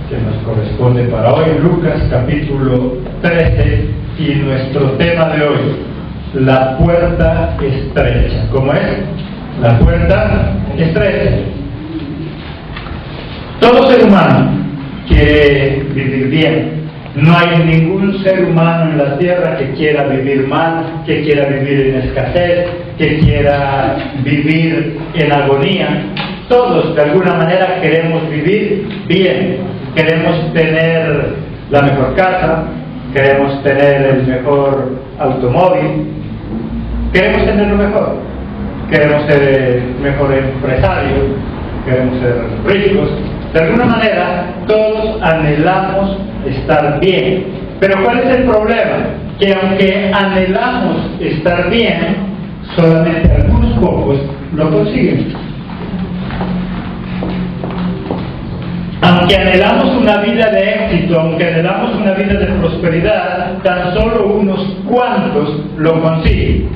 que nos corresponde para hoy, Lucas capítulo 13, y nuestro tema de hoy, la puerta estrecha. ¿Cómo es? La puerta estrecha. Todo ser humano quiere vivir bien. No hay ningún ser humano en la tierra que quiera vivir mal, que quiera vivir en escasez, que quiera vivir en agonía. Todos de alguna manera queremos vivir bien, queremos tener la mejor casa, queremos tener el mejor automóvil, queremos tener lo mejor, queremos ser el mejor empresario, queremos ser ricos. De alguna manera todos anhelamos estar bien, pero ¿cuál es el problema? Que aunque anhelamos estar bien, solamente algunos pocos lo consiguen. Aunque anhelamos una vida de éxito, aunque anhelamos una vida de prosperidad, tan solo unos cuantos lo consiguen.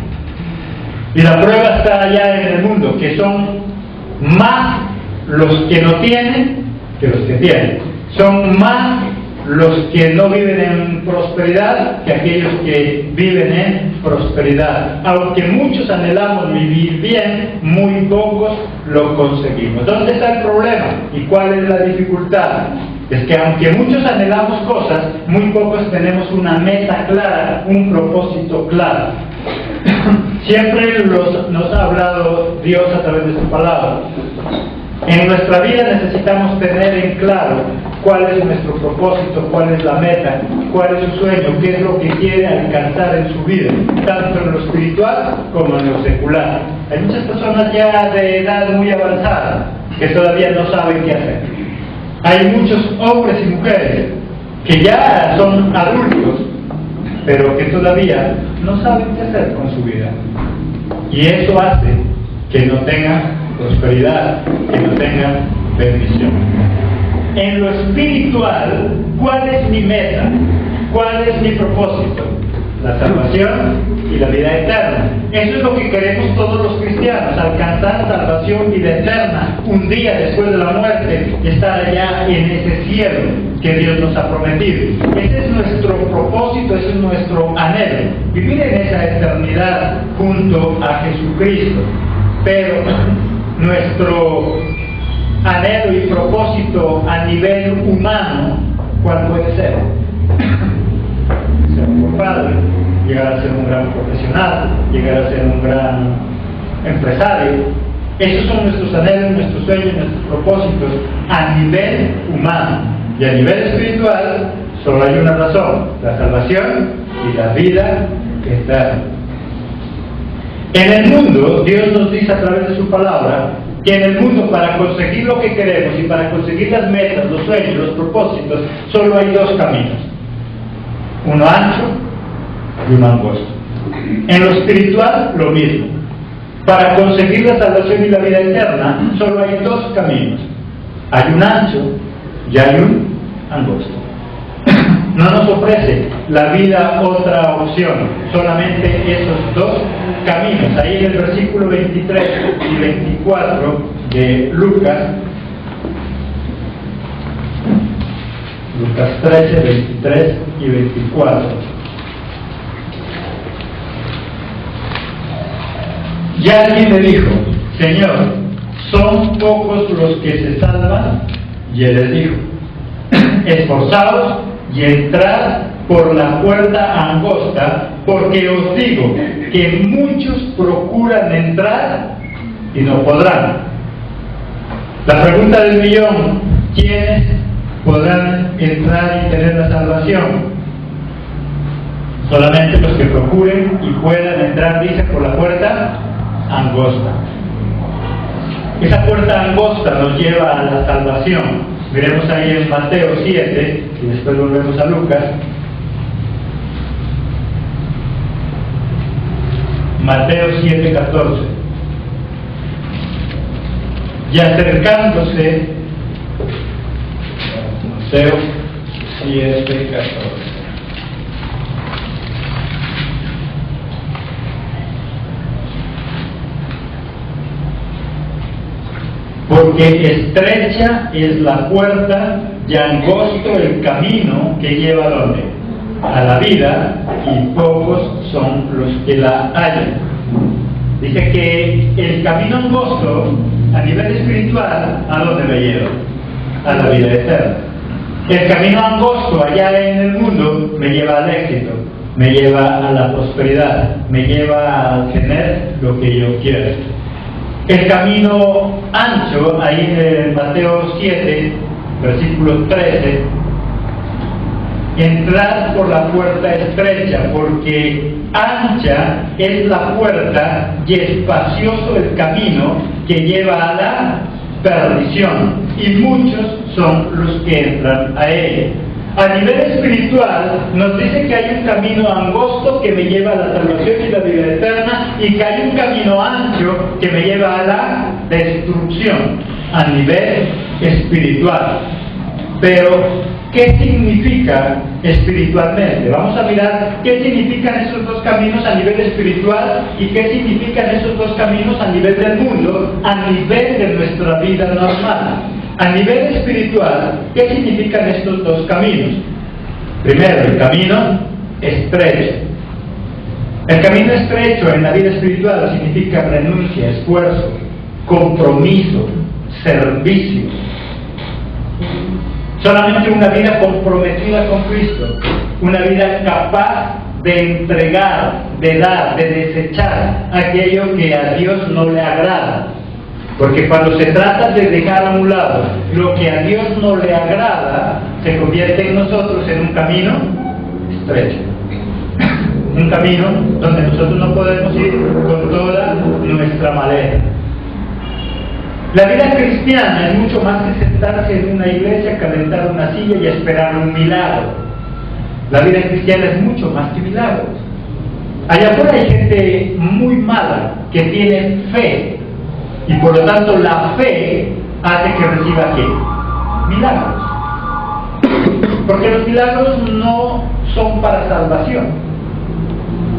Y la prueba está allá en el mundo, que son más los que no tienen que los que tienen. Son más los que no viven en prosperidad que aquellos que viven en prosperidad. Aunque muchos anhelamos vivir bien, muy pocos lo conseguimos. ¿Dónde está el problema? ¿Y cuál es la dificultad? Es que aunque muchos anhelamos cosas, muy pocos tenemos una meta clara, un propósito claro. Siempre nos ha hablado Dios a través de su palabra. En nuestra vida necesitamos tener en claro cuál es nuestro propósito, cuál es la meta, cuál es su sueño, qué es lo que quiere alcanzar en su vida, tanto en lo espiritual como en lo secular. Hay muchas personas ya de edad muy avanzada que todavía no saben qué hacer. Hay muchos hombres y mujeres que ya son adultos, pero que todavía no saben qué hacer con su vida. Y eso hace que no tengan prosperidad, que no tengan bendición. En lo espiritual, ¿cuál es mi meta? ¿Cuál es mi propósito? La salvación y la vida eterna. Eso es lo que queremos todos los cristianos, alcanzar salvación y vida eterna. Un día después de la muerte, estar allá en ese cielo que Dios nos ha prometido. Ese es nuestro propósito, ese es nuestro anhelo. Vivir en esa eternidad junto a Jesucristo. Pero nuestro anhelo y propósito a nivel humano, ¿cuál puede ser? Ser un buen padre, llegar a ser un gran profesional, llegar a ser un gran empresario. Esos son nuestros anhelos, nuestros sueños, nuestros propósitos a nivel humano. Y a nivel espiritual solo hay una razón: la salvación y la vida eterna. En el mundo, Dios nos dice a través de su palabra que en el mundo, para conseguir lo que queremos y para conseguir las metas, los sueños, los propósitos, solo hay dos caminos: uno ancho y uno angosto. En lo espiritual, lo mismo. Para conseguir la salvación y la vida eterna, solo hay dos caminos: hay un ancho y hay un angosto. No nos ofrece la vida otra opción, solamente esos dos caminos. Ahí en el versículo 23 y 24 de Lucas 13, 23 y 24. Ya alguien le dijo: Señor, son pocos los que se salvan. Y él les dijo: esforzaos y entrad por la puerta angosta, porque os digo que muchos procuran entrar y no podrán. La pregunta del millón: ¿quiénes podrán entrar y tener la salvación? Solamente los que procuren y puedan entrar, dice, por la puerta angosta. Esa puerta angosta nos lleva a la salvación. Miremos ahí en Mateo 7 y después volvemos a Lucas. Mateo 7:14. Y acercándose, Mateo 7:14. Porque estrecha es la puerta y angosto el camino que lleva ¿a dónde? A la vida, y pocos son los que la hallan. Dice que el camino angosto, a nivel espiritual, ¿a dónde me lleva? A la vida eterna. El camino angosto allá en el mundo me lleva al éxito, me lleva a la prosperidad, me lleva a tener lo que yo quiero. El camino ancho, ahí en Mateo 7, versículo 13, entrad por la puerta estrecha, porque ancha es la puerta y espacioso el camino que lleva a la perdición, y muchos son los que entran a ella. A nivel espiritual nos dice que hay un camino angosto que me lleva a la salvación y la vida eterna, y que hay un camino ancho que me lleva a la destrucción a nivel espiritual. Pero ¿qué significa espiritualmente? Vamos a mirar qué significan esos dos caminos a nivel espiritual y qué significan esos dos caminos a nivel del mundo, a nivel de nuestra vida normal. A nivel espiritual, ¿qué significan estos dos caminos? Primero, el camino estrecho. El camino estrecho en la vida espiritual significa renuncia, esfuerzo, compromiso, servicio. Solamente una vida comprometida con Cristo, una vida capaz de entregar, de dar, de desechar aquello que a Dios no le agrada. Porque cuando se trata de dejar a un lado lo que a Dios no le agrada, se convierte en nosotros en un camino estrecho. Un camino donde nosotros no podemos ir con toda nuestra maleta. La vida cristiana es mucho más que sentarse en una iglesia, calentar una silla y esperar un milagro. La vida cristiana es mucho más que milagros. Allá afuera hay gente muy mala que tiene fe, y por lo tanto la fe hace que reciba ¿qué? Milagros. Porque los milagros no son para salvación.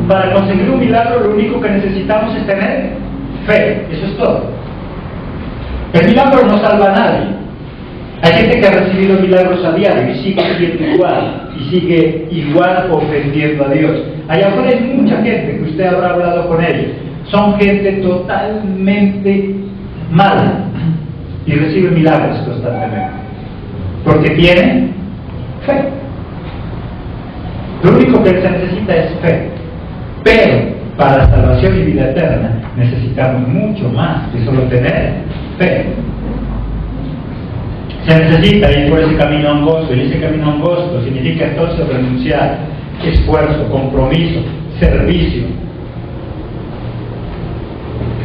Para conseguir un milagro lo único que necesitamos es tener fe, eso es todo. El milagro no salva a nadie. Hay gente que ha recibido milagros a diario y sigue siendo igual, y sigue igual ofendiendo a Dios. Allá afuera hay mucha gente que usted habrá hablado con ellos. Son gente totalmente mala y recibe milagros constantemente. Porque tienen fe. Lo único que se necesita es fe. Pero para la salvación y vida eterna necesitamos mucho más que solo tener fe. Se necesita ir por ese camino angosto, y ese camino angosto significa entonces renunciar, esfuerzo, compromiso, servicio.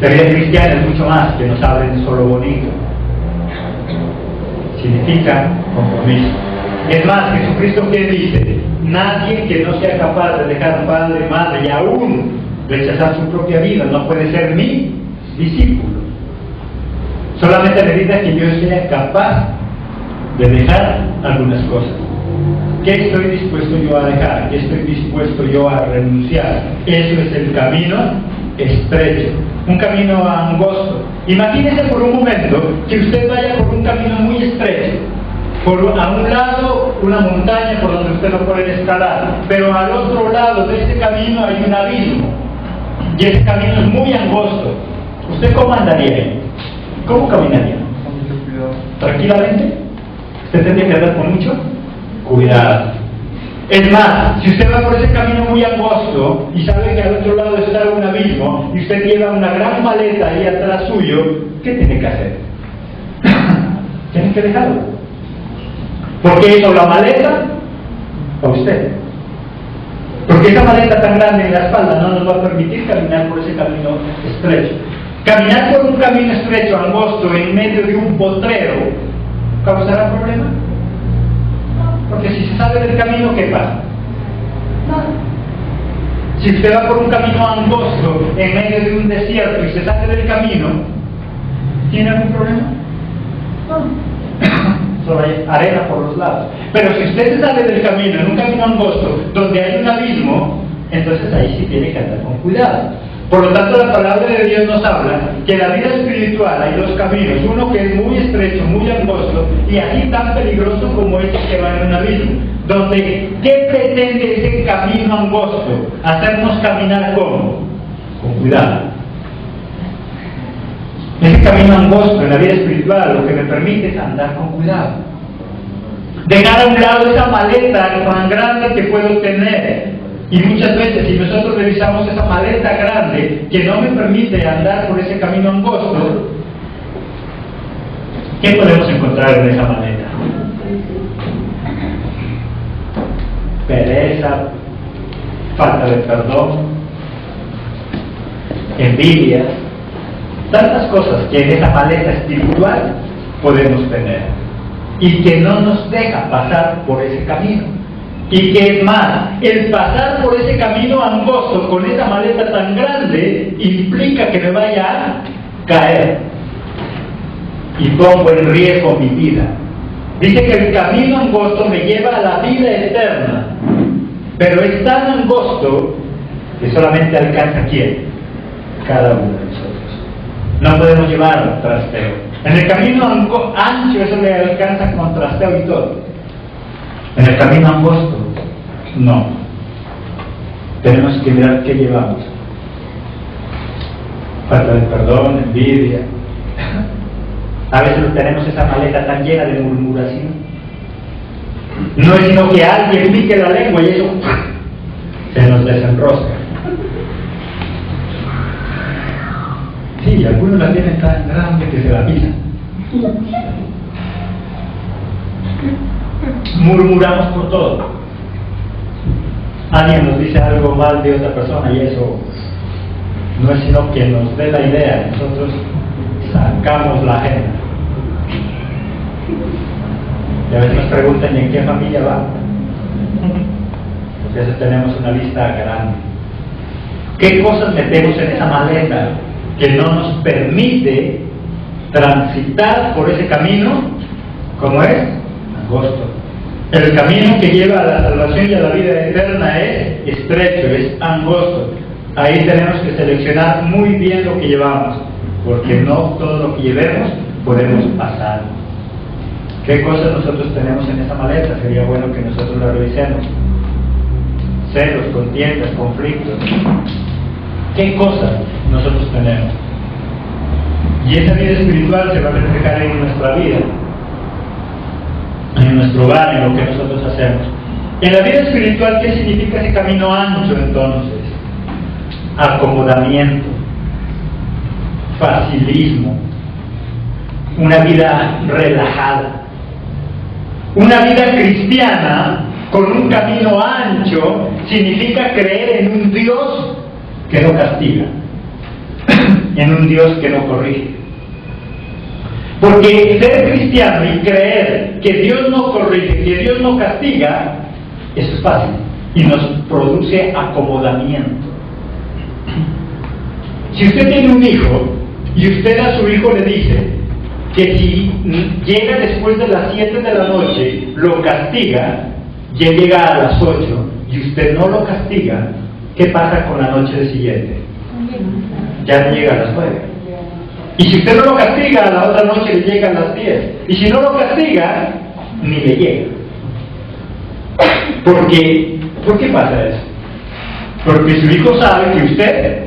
La vida cristiana es mucho más que nos hablen solo bonito. Significa compromiso. Es más, Jesucristo que dice: nadie que no sea capaz de dejar padre, madre y aún rechazar su propia vida no puede ser mi discípulo. Solamente a medida que yo sea capaz de dejar algunas cosas. ¿Qué estoy dispuesto yo a dejar? ¿Qué estoy dispuesto yo a renunciar? Eso es el camino estrecho, un camino angosto. Imagínese por un momento que usted vaya por un camino muy estrecho. A un lado una montaña por donde usted no puede escalar, pero al otro lado de ese camino hay un abismo, y ese camino es muy angosto. ¿Usted cómo andaría ahí? ¿Cómo caminaría? ¿Tranquilamente? Usted tendría que andar con mucho cuidado. Es más, si usted va por ese camino muy angosto y sabe que al otro lado está un abismo y usted lleva una gran maleta ahí atrás suyo, ¿qué tiene que hacer? Tiene que dejarlo. ¿Por qué hizo la maleta? Para usted. Porque esa maleta tan grande en la espalda no nos va a permitir caminar por ese camino estrecho. Caminar por un camino estrecho, angosto, en medio de un potrero, ¿causará problema? Porque si se sale del camino, ¿qué pasa? Nada. Si usted va por un camino angosto, en medio de un desierto, y se sale del camino, ¿tiene algún problema? No. Solo hay arena por los lados. Pero si usted se sale del camino, en un camino angosto, donde hay un abismo, entonces ahí sí tiene que andar con cuidado. Por lo tanto, la palabra de Dios nos habla que en la vida espiritual hay dos caminos, uno que es muy estrecho, muy angosto, y así tan peligroso como ese que va en un abismo, donde, ¿qué pretende ese camino angosto? Hacernos caminar ¿cómo? Con cuidado. Ese camino angosto en la vida espiritual lo que me permite es andar con cuidado. Dejar a un lado esa maleta tan grande que puedo tener. Y muchas veces, si nosotros revisamos esa maleta grande que no me permite andar por ese camino angosto, ¿qué podemos encontrar en esa maleta? Pereza, falta de perdón, envidia, tantas cosas que en esa maleta espiritual podemos tener y que no nos deja pasar por ese camino. Y que es más, el pasar por ese camino angosto con esa maleta tan grande implica que me vaya a caer y pongo en riesgo mi vida. Dice que el camino angosto me lleva a la vida eterna, pero es tan angosto que solamente alcanza ¿quién? Cada uno de nosotros. No podemos llevarlo trasteo. En el camino ancho eso le alcanza con trasteo y todo. En el camino angosto, no. Tenemos que mirar qué llevamos. Falta de perdón, envidia. A veces tenemos esa maleta tan llena de murmuración. No es sino que alguien pique la lengua y eso se nos desenrosca. Sí, algunos la tienen tan grande que se la pisan. Murmuramos por todo. Alguien nos dice algo mal de otra persona y eso no es sino que nos dé la idea. Nosotros sacamos la agenda. Y a veces nos preguntan en qué familia va. Porque a veces tenemos una lista grande. ¿Qué cosas metemos en esa maleta que no nos permite transitar por ese camino? ¿Cómo es? Angosto. El camino que lleva a la salvación y a la vida eterna es estrecho, es angosto. Ahí tenemos que seleccionar muy bien lo que llevamos, porque no todo lo que llevemos podemos pasar. ¿Qué cosas nosotros tenemos en esa maleta? Sería bueno que nosotros la revisemos. Celos, contiendas, conflictos. ¿Qué cosas nosotros tenemos? Y esa vida espiritual se va a reflejar en nuestra vida, en nuestro hogar, en lo que nosotros hacemos. En la vida espiritual, ¿qué significa ese camino ancho entonces? Acomodamiento, facilismo, una vida relajada. Una vida cristiana con un camino ancho significa creer en un Dios que no castiga, en un Dios que no corrige. Porque ser cristiano y creer que Dios no corrige, que Dios no castiga, eso es fácil y nos produce acomodamiento. Si usted tiene un hijo y usted a su hijo le dice que si llega después de las 7 de la noche lo castiga, ya llega a las 8 y usted no lo castiga, ¿qué pasa con la noche siguiente? Ya llega a las 9. Y si usted no lo castiga, a la otra noche le llega a las 10. Y si no lo castiga, ni le llega. ¿Por qué pasa eso? Porque su hijo sabe que usted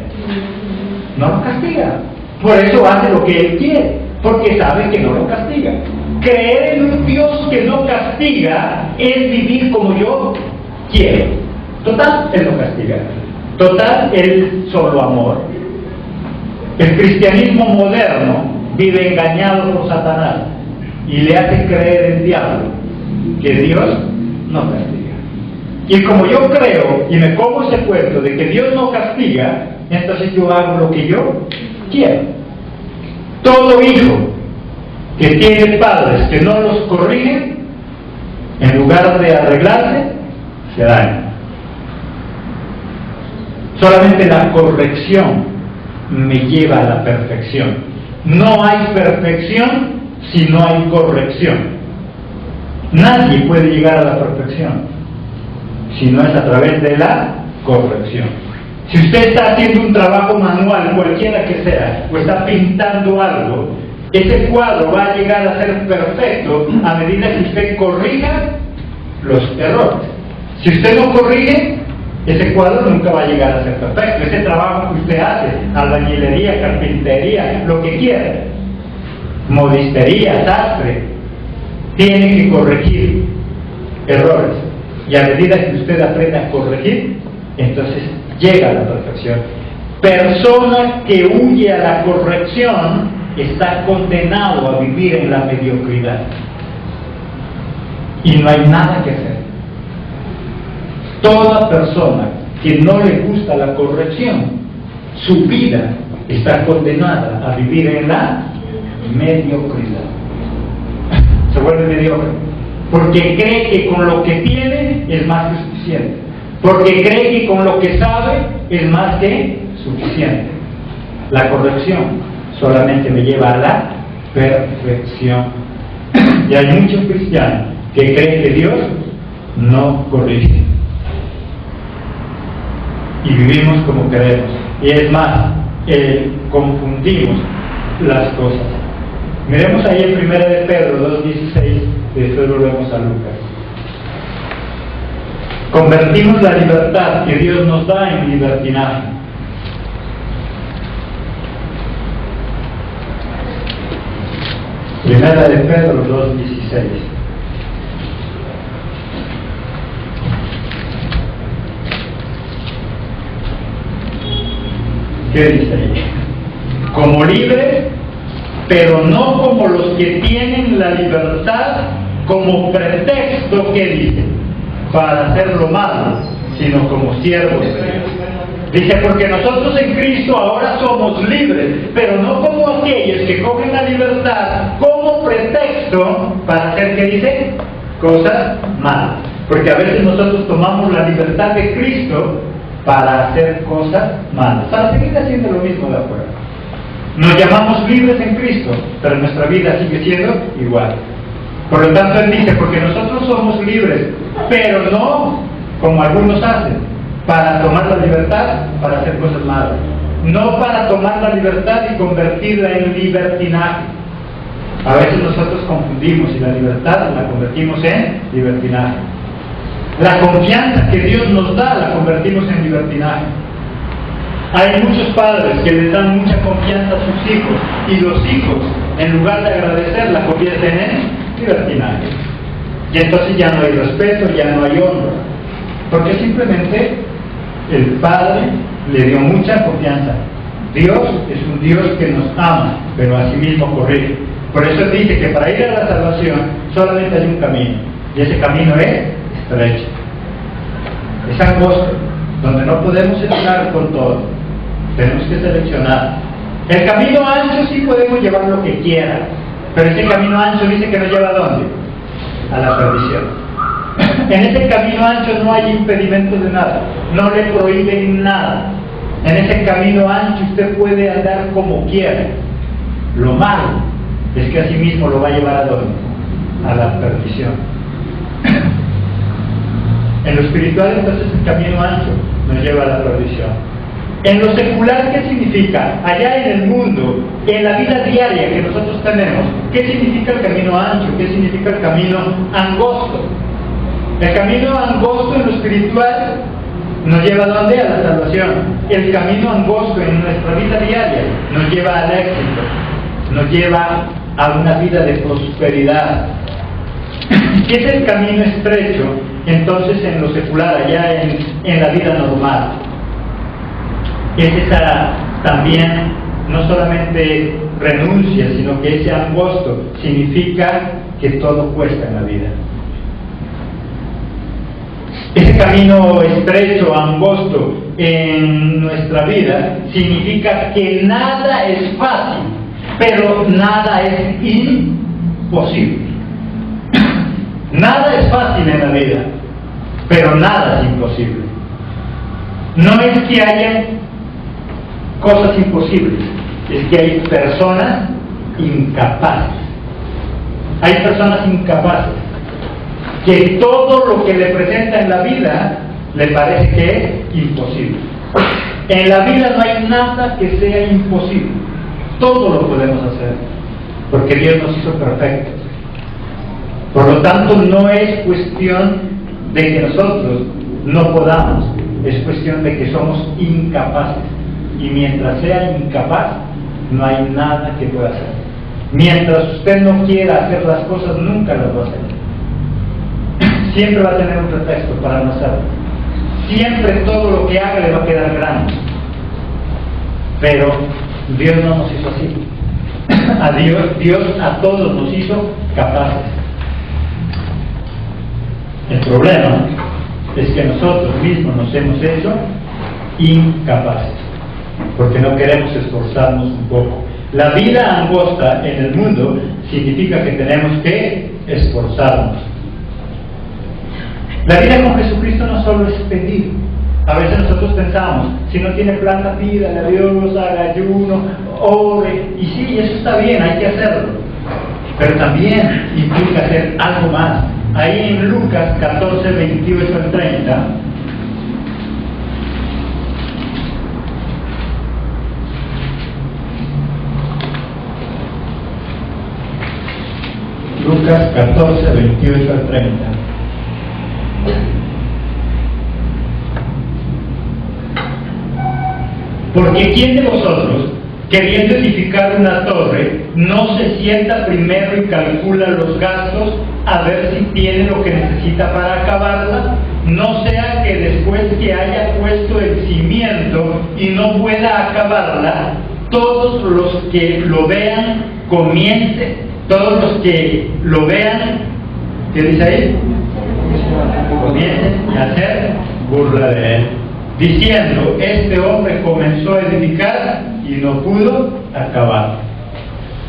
no lo castiga. Por eso hace lo que él quiere, porque sabe que no lo castiga. Creer en un Dios que no castiga es vivir como yo quiero. Total, Él no castiga. Total, Él solo amor. El cristianismo moderno vive engañado por Satanás y le hace creer el diablo que Dios no castiga. Y como yo creo y me como ese cuento de que Dios no castiga, entonces yo hago lo que yo quiero. Todo hijo que tiene padres que no los corrigen, en lugar de arreglarse, se daña. Solamente la corrección me lleva a la perfección. No hay perfección si no hay corrección. Nadie puede llegar a la perfección si no es a través de la corrección. Si usted está haciendo un trabajo manual, cualquiera que sea, o está pintando algo, ese cuadro va a llegar a ser perfecto a medida que usted corrija los errores. Si usted no corrige, ese cuadro nunca va a llegar a ser perfecto. Ese trabajo que usted hace, albañilería, carpintería, lo que quiera, modistería, sastre, tiene que corregir errores. Y a medida que usted aprende a corregir, entonces llega a la perfección. Persona que huye a la corrección está condenado a vivir en la mediocridad. Y no hay nada que hacer. Toda persona que no le gusta la corrección, su vida está condenada a vivir en la mediocridad. Se vuelve mediocre. Porque cree que con lo que tiene es más que suficiente. Porque cree que con lo que sabe es más que suficiente. La corrección solamente me lleva a la perfección. Y hay muchos cristianos que creen que Dios no corrige. Y vivimos como queremos. Y es más, confundimos las cosas. Miremos ahí en 1 de Pedro 2:16, y después volvemos a Lucas. Convertimos la libertad que Dios nos da en libertinaje. Primera de Pedro 2:16. ¿Qué dice ahí? Como libres, pero no como los que tienen la libertad como pretexto, ¿qué dice? Para hacer lo malo, sino como siervos. Dice, porque nosotros en Cristo ahora somos libres, pero no como aquellos que cogen la libertad como pretexto para hacer, ¿qué dice? Cosas malas. Porque a veces nosotros tomamos la libertad de Cristo para hacer cosas malas, para seguir haciendo lo mismo de afuera. Nos llamamos libres en Cristo, pero nuestra vida sigue siendo igual. Por lo tanto, Él dice, porque nosotros somos libres, pero no como algunos hacen, para tomar la libertad para hacer cosas malas. No para tomar la libertad y convertirla en libertinaje. A veces nosotros confundimos y la libertad la convertimos en libertinaje. La confianza que Dios nos da la convertimos en libertinaje. Hay muchos padres que les dan mucha confianza a sus hijos y los hijos, en lugar de agradecer, la convierten en libertinaje. Y entonces ya no hay respeto, ya no hay honra. Porque simplemente el Padre le dio mucha confianza. Dios es un Dios que nos ama, pero asimismo corrige. Por eso Él dice que para ir a la salvación solamente hay un camino. Y ese camino es estrecho. Es angosto, donde no podemos entrar con todo. Tenemos que seleccionar. El camino ancho sí podemos llevar lo que quiera, pero ese camino ancho dice que nos lleva ¿a dónde? A la perdición. En ese camino ancho no hay impedimento de nada, no le prohíben nada. En ese camino ancho usted puede andar como quiera. Lo malo es que así mismo lo va a llevar ¿a dónde? A la perdición. En lo espiritual, entonces, el camino ancho nos lleva a la perdición. En lo secular, ¿qué significa? Allá en el mundo, en la vida diaria que nosotros tenemos, ¿qué significa el camino ancho? ¿Qué significa el camino angosto? El camino angosto en lo espiritual nos lleva ¿a dónde? A la salvación. El camino angosto en nuestra vida diaria nos lleva al éxito, nos lleva a una vida de prosperidad. ¿Qué es el camino estrecho? Entonces, en lo secular, allá en la vida normal, es esa también, no solamente renuncia, sino que ese angosto significa que todo cuesta en la vida. Ese camino estrecho, angosto en nuestra vida significa que nada es fácil, pero nada es imposible. Nada es fácil en la vida, pero nada es imposible. No es que haya cosas imposibles, es que hay personas incapaces. Hay personas incapaces que todo lo que le presenta en la vida le parece que es imposible. En la vida no hay nada que sea imposible. Todo lo podemos hacer, porque Dios nos hizo perfectos. Por lo tanto, no es cuestión de que nosotros no podamos, es cuestión de que somos incapaces. Y mientras sea incapaz, no hay nada que pueda hacer. Mientras usted no quiera hacer las cosas, nunca las va a hacer. Siempre va a tener un pretexto para no hacerlo. Siempre todo lo que haga le va a quedar grande. Pero Dios no nos hizo así. Dios a todos nos hizo capaces. El problema es que nosotros mismos nos hemos hecho incapaces, porque no queremos esforzarnos un poco. La vida angosta en el mundo significa que tenemos que esforzarnos. La vida con Jesucristo no solo es pedir. A veces nosotros pensamos, si no tiene plata, pídale a Dios, haga ayuno, ore, y sí, eso está bien, hay que hacerlo. Pero también implica hacer algo más. Ahí en Lucas 14, 28 al 30, Lucas 14, 28 al 30. Porque ¿quién de vosotros, queriendo edificar una torre, no se sienta primero y calcula los gastos a ver si tiene lo que necesita para acabarla? No sea que después que haya puesto el cimiento y no pueda acabarla, todos los que lo vean todos los que lo vean, ¿qué dice ahí? Comiencen a hacer burla de él, diciendo, este hombre comenzó a edificar y no pudo acabar.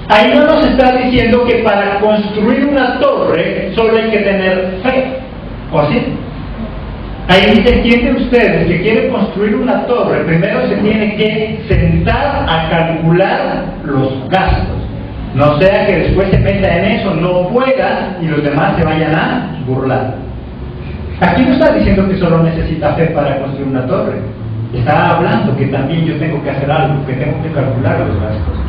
Ahí no nos está diciendo que para construir una torre solo hay que tener fe, ¿o así? Ahí dice, ¿quién de ustedes que quiere construir una torre, primero se tiene que sentar a calcular los gastos? No sea que después se meta en eso, no pueda y los demás se vayan a burlar. Aquí no está diciendo que solo necesita fe para construir una torre. Está hablando que también yo tengo que hacer algo, que tengo que calcular los gastos.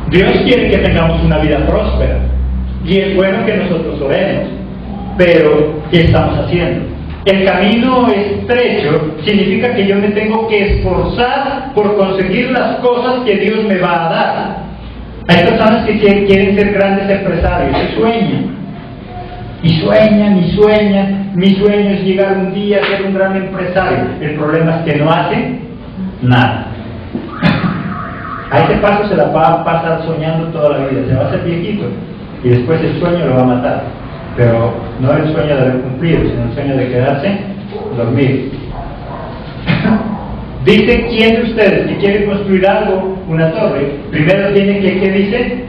Dios quiere que tengamos una vida próspera y es bueno que nosotros oremos, pero ¿qué estamos haciendo? El camino estrecho significa que yo me tengo que esforzar por conseguir las cosas que Dios me va a dar. Hay personas que quieren ser grandes empresarios y sueñan. Y sueñan, y sueñan. Mi sueño es llegar un día a ser un gran empresario. El problema es que no hacen nada. A ese paso se la va a pasar soñando toda la vida. Se va a hacer viejito. Y después el sueño lo va a matar. Pero no el sueño de haber cumplido, sino el sueño de quedarse dormido. Dice, ¿quién de ustedes que quiere construir algo, una torre, primero tiene que, ¿qué dice?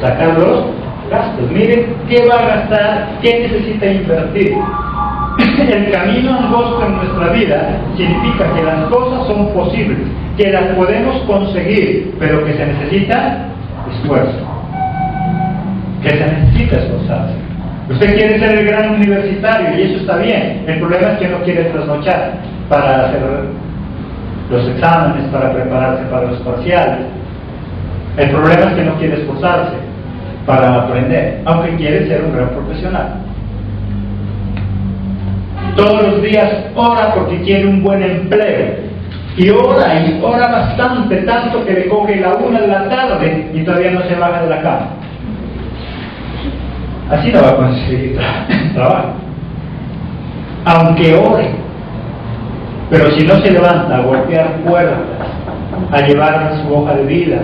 Sacar los gastos. Miren, ¿qué va a gastar? ¿Qué necesita invertir? El camino angosto en nuestra vida significa que las cosas son posibles, que las podemos conseguir, pero que se necesita esfuerzo. Que se necesita esforzarse. Usted quiere ser el gran universitario y eso está bien. El problema es que no quiere trasnochar para hacer los exámenes, para prepararse para los parciales. El problema es que no quiere esforzarse para aprender, aunque quiere ser un gran profesional. Todos los días ora porque quiere un buen empleo. Y ora bastante, tanto que le coge la 1 de la tarde y todavía no se baja de la cama. Así no va a conseguir trabajo. Aunque ore. Pero si no se levanta a golpear puertas, a llevar su hoja de vida,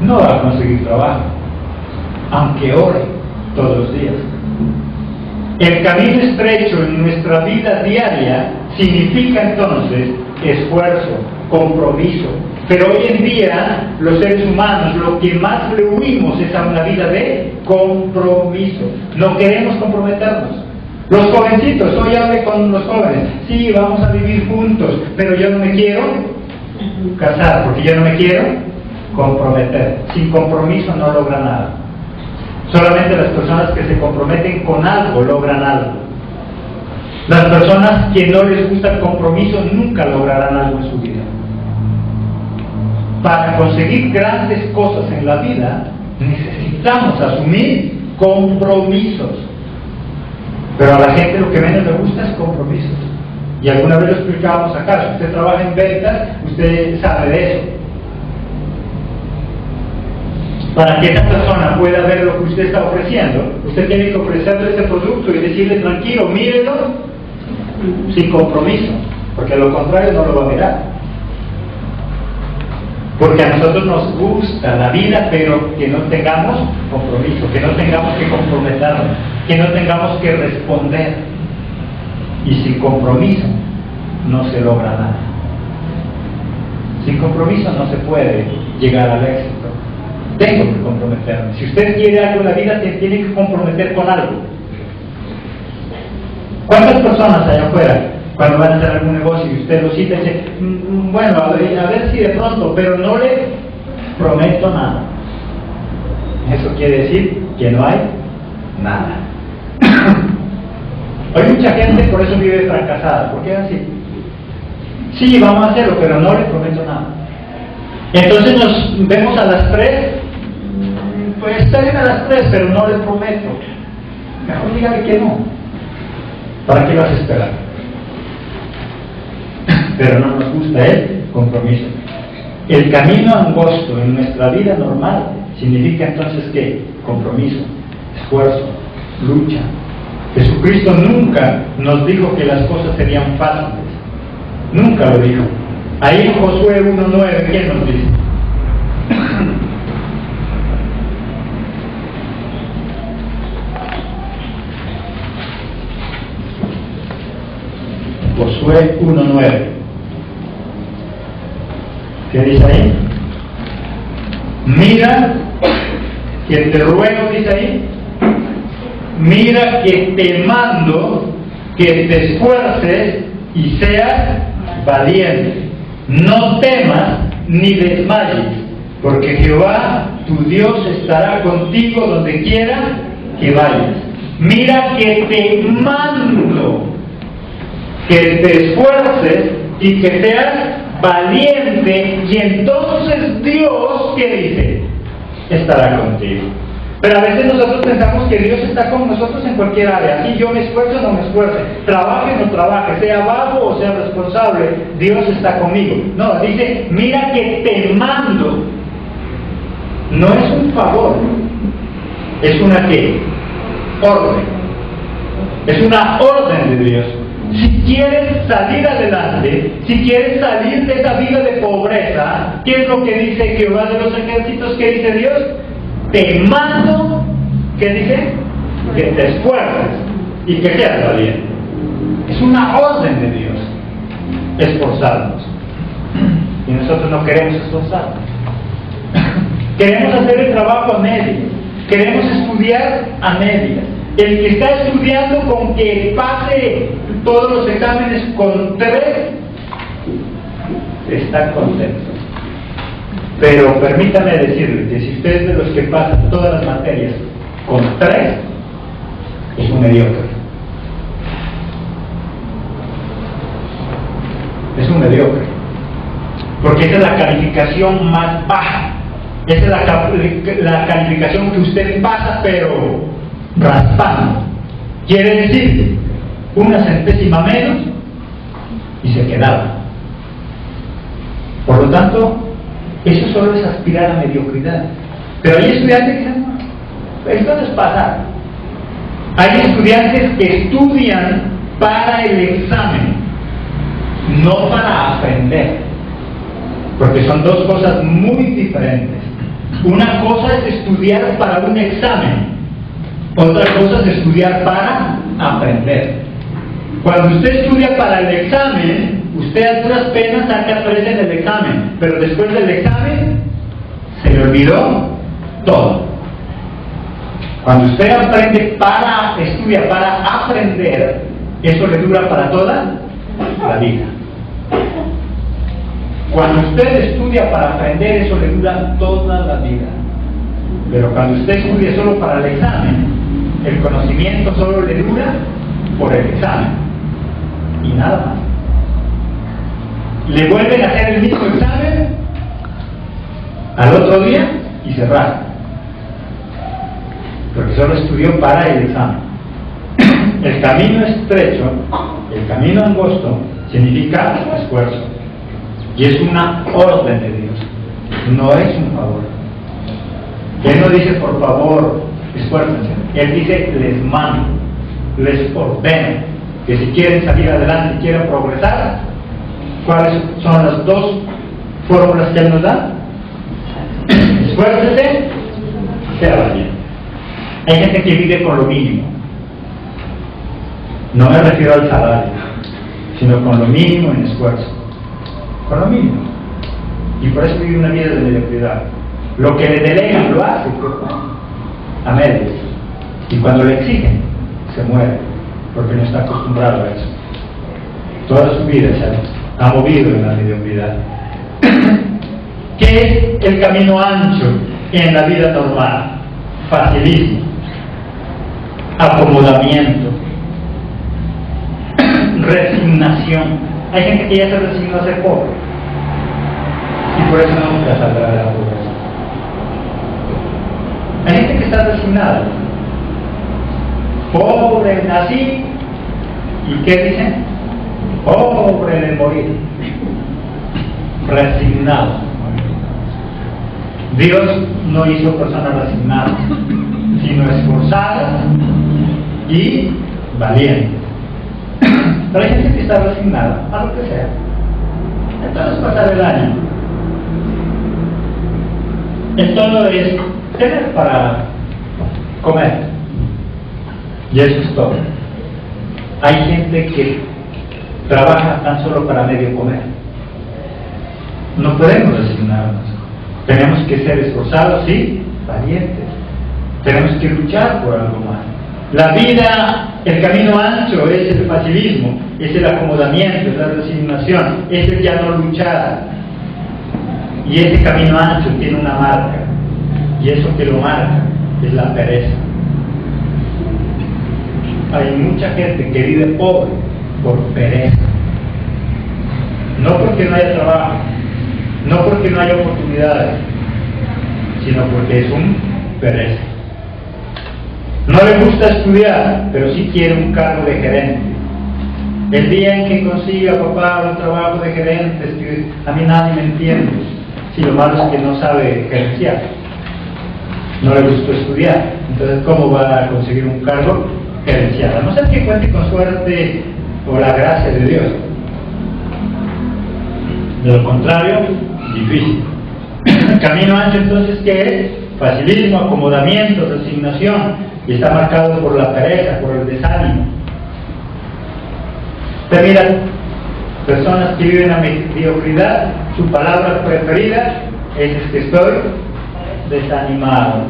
no va a conseguir trabajo. Aunque ore todos los días. El camino estrecho en nuestra vida diaria significa entonces esfuerzo, compromiso. Pero hoy en día, los seres humanos, lo que más le huimos es a una vida de compromiso. No queremos comprometernos. Los jovencitos, hoy hablé con los jóvenes, sí, vamos a vivir juntos, pero yo no me quiero casar, porque yo no me quiero comprometer. Sin compromiso no logra nada. Solamente las personas que se comprometen con algo logran algo. Las personas que no les gusta el compromiso nunca lograrán algo en su vida. Para conseguir grandes cosas en la vida, necesitamos asumir compromisos. Pero a la gente lo que menos le gusta es compromisos. Y alguna vez lo explicábamos acá, si usted trabaja en ventas, usted sabe de eso. Para que esa persona pueda ver lo que usted está ofreciendo, usted tiene que ofrecerle ese producto y decirle tranquilo, mírelo, sin compromiso, porque lo contrario no lo va a mirar. Porque a nosotros nos gusta la vida, pero que no tengamos compromiso, que no tengamos que comprometernos, que no tengamos que responder. Y sin compromiso no se logra nada. Sin compromiso no se puede llegar al éxito. Tengo que comprometerme. Si usted quiere algo en la vida, se tiene que comprometer con algo. ¿Cuántas personas allá afuera, cuando van a hacer algún negocio y usted lo cita y dice, bueno, a ver si de pronto, pero no le prometo nada? Eso quiere decir que no hay nada. Hay mucha gente, por eso vive fracasada, porque es así. Sí, vamos a hacerlo, pero no le prometo nada. Entonces nos vemos a las 3, pues está bien a las 3, pero no le prometo. Mejor dígale que no. ¿Para qué vas a esperar? Pero no nos gusta el compromiso. El camino angosto en nuestra vida normal significa entonces ¿qué? Compromiso, esfuerzo, lucha. Jesucristo nunca nos dijo que las cosas serían fáciles. Nunca lo dijo. Ahí en Josué 1:9, ¿quién nos dice? Josué 1:9. ¿Qué dice ahí? Mira que te ruego, dice ahí, mira que te mando que te esfuerces y seas valiente. No temas ni desmayes, porque Jehová tu Dios estará contigo donde quiera que vayas. Mira que te mando que te esfuerces y que seas valiente, y entonces Dios, ¿qué dice? Estará contigo. Pero a veces nosotros pensamos que Dios está con nosotros en cualquier área. Si yo me esfuerzo o no me esfuerce, trabaje o no trabaje, sea vago o sea responsable, Dios está conmigo. No, dice, mira que te mando. No es un favor, es una ¿qué? Orden. Es una orden de Dios. Si quieres salir adelante, si quieres salir de esa vida de pobreza, ¿qué es lo que dice Jehová de los ejércitos? ¿Qué dice Dios? Te mando, ¿qué dice? Que te esfuerces y que seas valiente. Es una orden de Dios esforzarnos. Y nosotros no queremos esforzarnos. Queremos hacer el trabajo a medias. Queremos estudiar a medias. El que está estudiando con que pase todos los exámenes con 3 está contento. Pero permítame decirle que si usted es de los que pasan todas las materias con 3, es un mediocre. Es un mediocre. Porque esa es la calificación más baja. Esa es la calificación que usted pasa, pero raspando. Quiere decir, una centésima menos y se quedaba. Por lo tanto, eso solo es aspirar a mediocridad. Pero hay estudiantes que dicen, no, esto no es pasar. Hay estudiantes que estudian para el examen, no para aprender. Porque son dos cosas muy diferentes. Una cosa es estudiar para un examen, otra cosa es estudiar para aprender. Cuando usted estudia para el examen, usted a duras penas saca 3 en el examen, pero después del examen se le olvidó todo. Cuando usted estudia para aprender, eso le dura para toda la vida. Cuando usted estudia para aprender, eso le dura toda la vida. Pero cuando usted estudia solo para el examen, el conocimiento solo le dura por el examen. y nada más. Le vuelven a hacer el mismo examen al otro día y se raja, porque solo estudió para el examen. El camino estrecho, el camino angosto, significa esfuerzo, y es una orden de Dios, no es un favor. Él no dice por favor, esfuércense, Él dice les mando, les ordeno que si quieren salir adelante y quieren progresar, ¿cuáles son las dos fórmulas que Él nos da? Esfuércese, sea valiente. Hay gente que vive con lo mínimo. No me refiero al salario, sino con lo mínimo en esfuerzo. Con lo mínimo. Y por eso vive una vida de mediocridad. Lo que le delegan lo hace, a medias. Y cuando le exigen, se muere, porque no está acostumbrado a eso. Toda su vida se ha movido en la mediocridad. ¿Qué es el camino ancho en la vida normal? Facilismo, acomodamiento, resignación. Hay gente que ya se resignó a ser pobre y por eso nunca saldrá de la pobreza. Hay gente que está resignada. Pobre nací, ¿y qué dicen? Pobre de morir. Resignado. Dios no hizo personas resignadas, sino esforzadas y valientes. Pero hay gente que está resignada a lo que sea. Entonces pasar el año. El todo es tener para comer. Y eso es todo. Hay gente que trabaja tan solo para medio comer. No podemos resignarnos. Tenemos que ser esforzados y valientes. Tenemos que luchar por algo más. La vida, el camino ancho es el facilismo, es el acomodamiento, es la resignación, es el ya no luchar. Y ese camino ancho tiene una marca, y eso que lo marca es la pereza. Hay mucha gente que vive pobre por pereza. No porque no haya trabajo, no porque no haya oportunidades, sino porque es un pereza. No le gusta estudiar, pero sí quiere un cargo de gerente. El día en que consiga papá un trabajo de gerente, es que a mí nadie me entiende. Si lo malo es que no sabe gerenciar, no le gustó estudiar, entonces ¿cómo va a conseguir un cargo gerencial? A no ser que cuente con suerte o la gracia de Dios. De lo contrario, difícil. Camino ancho entonces, ¿qué es? Facilismo, acomodamiento, resignación, y está marcado por la pereza, por el desánimo. Usted mira personas que viven a mediocridad, su palabra preferida es que estoy desanimado.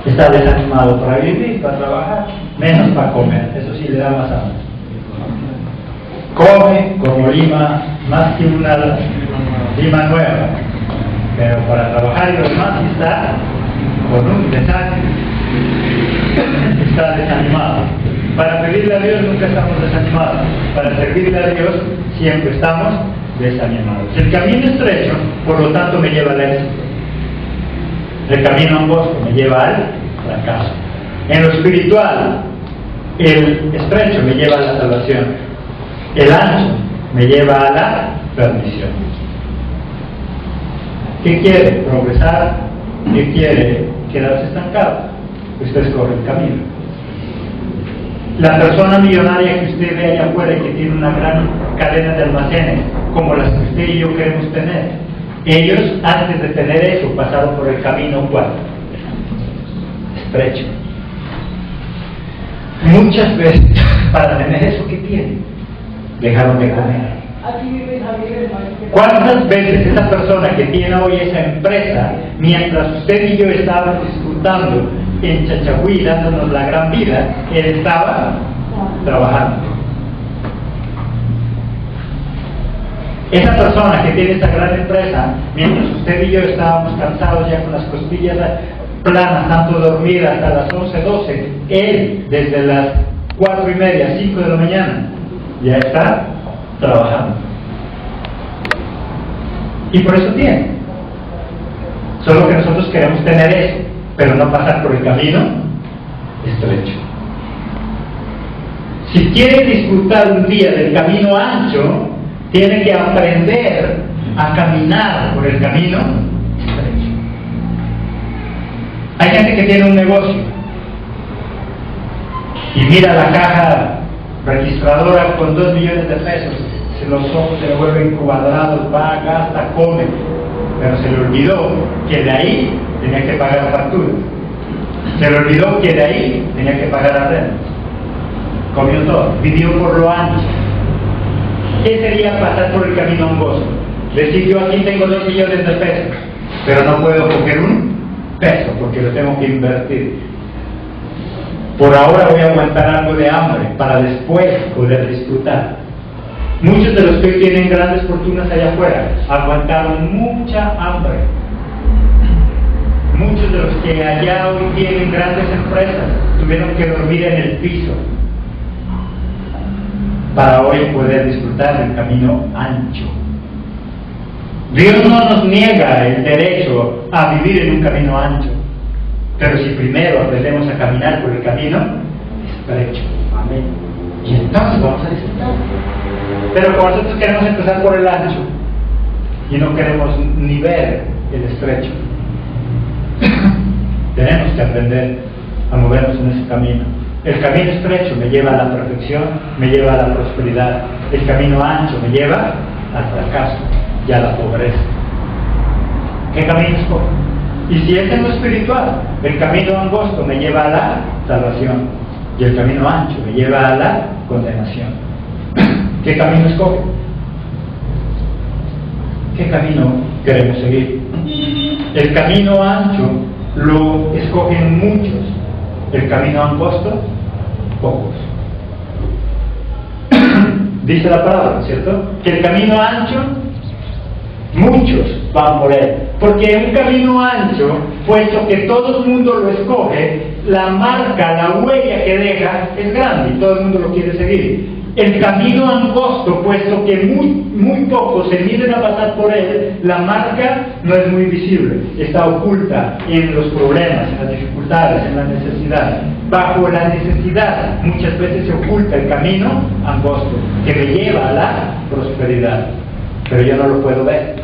Está desanimado para vivir, para trabajar, menos para comer. Eso sí le da más hambre. Come como lima, más que una lima nueva, pero para trabajar y lo demás está con un desánimo. Está desanimado. Para pedirle a Dios nunca estamos desanimados. Para servirle a Dios siempre estamos desanimados. El camino estrecho, por lo tanto, me lleva al éxito. El camino angosto me lleva al fracaso. En lo espiritual, el estrecho me lleva a la salvación. El ancho me lleva a la perdición. ¿Qué quiere? ¿Progresar? ¿Qué quiere? ¿Quedarse estancado? Usted escoge el camino. La persona millonaria que usted ve allá afuera y que tiene una gran cadena de almacenes, como las que usted y yo queremos tener, ellos antes de tener eso pasaron por el camino ¿cuál? Estrecho. Muchas veces para tener eso que tienen, dejaron de comer. ¿Cuántas veces esa persona que tiene hoy esa empresa, mientras usted y yo estábamos disfrutando en Chachagüí, dándonos la gran vida, él estaba trabajando? Esa persona que tiene esa gran empresa, mientras usted y yo estábamos cansados ya con las costillas planas, tanto dormir hasta las 11, 12, él desde las 4:30, 5 de la mañana, ya está trabajando. Y por eso tiene. Solo que nosotros queremos tener eso, pero no pasar por el camino estrecho. Si quiere disfrutar un día del camino ancho, tiene que aprender a caminar por el camino estrecho. Hay gente que tiene un negocio y mira la caja registradora con 2 millones de pesos, los ojos se le vuelven cuadrados, va, gasta, come, pero se le olvidó que de ahí tenía que pagar la factura, se le olvidó que de ahí tenía que pagar la renta, comió todo, vivió por lo ancho. ¿Qué sería pasar por el camino angosto? Decir, yo aquí tengo 2 millones de pesos, pero no puedo coger un peso porque lo tengo que invertir. Por ahora voy a aguantar algo de hambre para después poder disfrutar. Muchos de los que hoy tienen grandes fortunas allá afuera aguantaron mucha hambre. Muchos de los que allá hoy tienen grandes empresas tuvieron que dormir en el piso para hoy poder disfrutar del camino ancho. Dios no nos niega el derecho a vivir en un camino ancho, pero si primero aprendemos a caminar por el camino estrecho, amén, y entonces vamos a disfrutar. Pero como nosotros queremos empezar por el ancho y no queremos ni ver el estrecho, tenemos que aprender a movernos en ese camino. El camino estrecho me lleva a la perfección, me lleva a la prosperidad. El camino ancho me lleva al fracaso y a la pobreza. ¿Qué camino escojo? Y si es en lo espiritual, el camino angosto me lleva a la salvación y el camino ancho me lleva a la condenación. ¿Qué camino escojo? ¿Qué camino queremos seguir? El camino ancho lo escogen muchos, el camino angosto, pocos. Dice la palabra, ¿cierto? Que el camino ancho, muchos van por él. Porque en un camino ancho, puesto que todo el mundo lo escoge, la marca, la huella que deja es grande y todo el mundo lo quiere seguir. El camino angosto, puesto que muy pocos se miden a pasar por él, la marca no es muy visible, está oculta en los problemas, en las dificultades, en la necesidad. Bajo la necesidad muchas veces se oculta el camino angosto, que me lleva a la prosperidad, pero yo no lo puedo ver.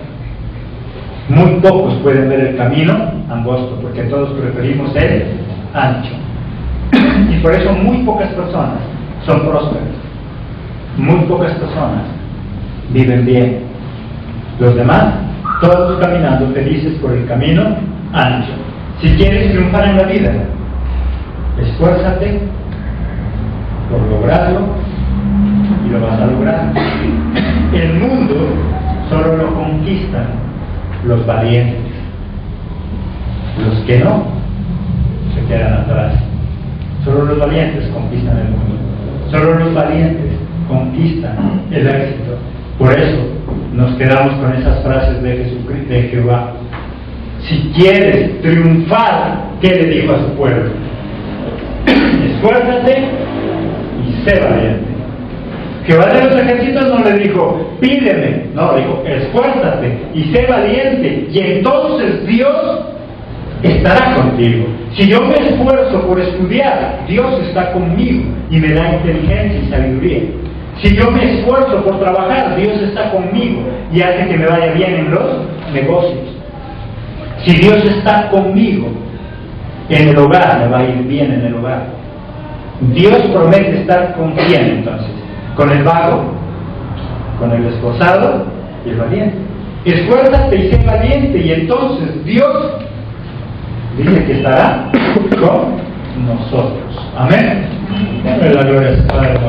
Muy pocos pueden ver el camino angosto, porque todos preferimos el ancho. Y por eso muy pocas personas son prósperas. Muy pocas personas viven bien. Los demás, todos caminando felices por el camino ancho. Si quieres triunfar en la vida, esfuérzate por lograrlo y lo vas a lograr. El mundo solo lo conquistan los valientes. Los que no, se quedan atrás. Solo los valientes conquistan el mundo. Solo los valientes conquistan el éxito. Por eso nos quedamos con esas frases de Jesucristo, de Jehová. Si quieres triunfar, ¿qué le dijo a su pueblo? Esfuérzate y sé valiente. Jehová de los ejércitos no le dijo, pídeme, no, dijo, esfuérzate y sé valiente, y entonces Dios estará contigo. Si yo me esfuerzo por estudiar, Dios está conmigo y me da inteligencia y sabiduría. Si yo me esfuerzo por trabajar, Dios está conmigo y hace que me vaya bien en los negocios. Si Dios está conmigo en el hogar, me va a ir bien en el hogar. Dios promete estar con quién entonces, con el vago, con el esforzado y el valiente. Esfuérzate y sé valiente, y entonces Dios dice que estará con nosotros. Amén. La gloria al Padre.